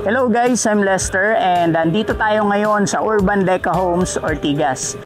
Hello guys, I'm Lester and nandito tayo ngayon sa Urban Deca Homes, Ortigas.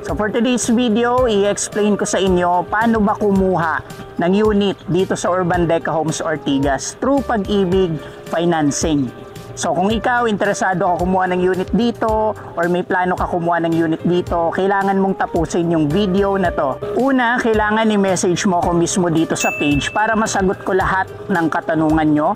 So for today's video, i-explain ko sa inyo paano ba kumuha ng unit dito sa Urban Deca Homes, Ortigas through Pag-ibig Financing. So kung ikaw interesado ka kumuha ng unit dito or may plano ka kumuha ng unit dito, kailangan mong tapusin yung video na to. Una, kailangan i-message mo ako mismo dito sa page para masagot ko lahat ng katanungan nyo,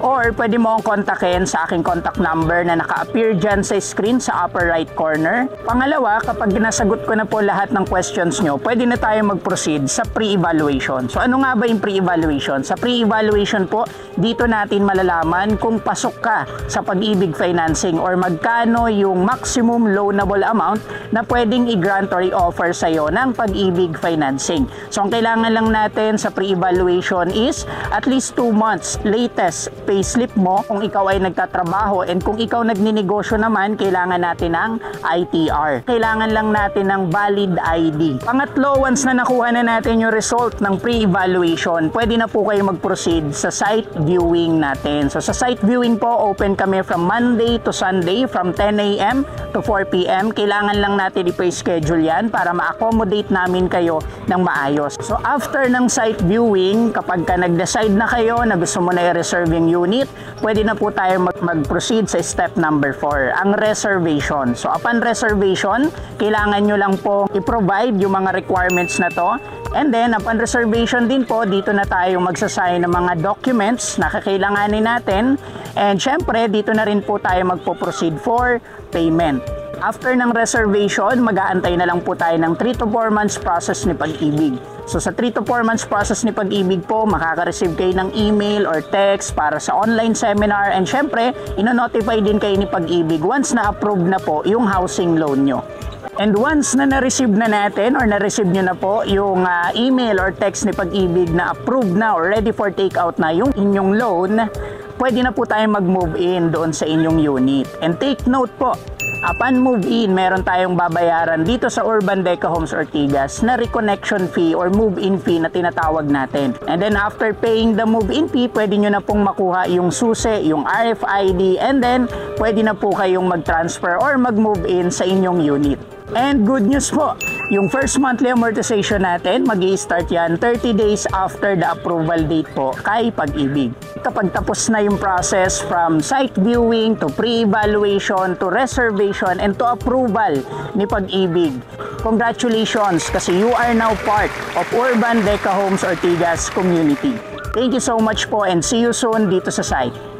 or pwede mo akong kontakin sa aking contact number na naka-appear dyan sa screen sa upper right corner. Pangalawa, kapag nasagot ko na po lahat ng questions nyo, pwede na tayo mag-proceed sa pre-evaluation. So ano nga ba yung pre-evaluation? Sa pre-evaluation po, dito natin malalaman kung pasok ka sa Pag-ibig Financing or magkano yung maximum loanable amount na pwedeng i-grant or i-offer sa'yo ng Pag-ibig Financing. So ang kailangan lang natin sa pre-evaluation is at least 2 months latest payslip mo kung ikaw ay nagtatrabaho, and kung ikaw nagninegosyo naman, kailangan natin ng ITR. Kailangan lang natin ng valid ID. Pangatlo, once na nakuha na natin yung result ng pre-evaluation, pwede na po kayo mag-proceed sa site viewing natin. So sa site viewing po, open kami from Monday to Sunday from 10 a.m. to 4 p.m. Kailangan lang natin i-schedule yan para ma-accommodate namin kayo ng maayos. So after ng site viewing, kapag ka nag-decide na kayo na gusto mo na i-reserve yung unit, pwede na po tayo mag-proceed sa step number 4, ang reservation. So upon reservation, kailangan nyo lang po i-provide yung mga requirements na to. And then upon reservation din po, dito na tayo magsasign ng mga documents na kakailanganin natin. And syempre, dito na rin po tayo magpo-proceed for payment. After ng reservation, mag-aantay na lang po tayo ng 3 to 4 months process ni Pag-ibig. So sa 3 to 4 months process ni Pag-ibig po, makaka-receive kayo ng email or text para sa online seminar, and syempre, ino-notify din kayo ni Pag-ibig once na-approve na po yung housing loan nyo. And once na na-receive na natin or na-receive nyo na po yung email or text ni Pag-ibig na approved na or ready for takeout na yung inyong loan, pwede na po tayong mag-move in doon sa inyong unit. And take note po, upon move-in, meron tayong babayaran dito sa Urban Deca Homes, Ortigas na reconnection fee or move-in fee na tinatawag natin. And then after paying the move-in fee, pwede nyo na pong makuha yung SUSE, yung RFID, and then pwede na po kayong mag-transfer or mag-move-in sa inyong unit. And good news po, yung first monthly amortization natin, mag-i-start yan 30 days after the approval date po kay Pag-ibig. Kapag tapos na yung process from site viewing to pre-evaluation to reservation and to approval ni Pag-ibig, congratulations, kasi you are now part of Urban Deca Homes Ortigas community. Thank you so much po and see you soon dito sa site.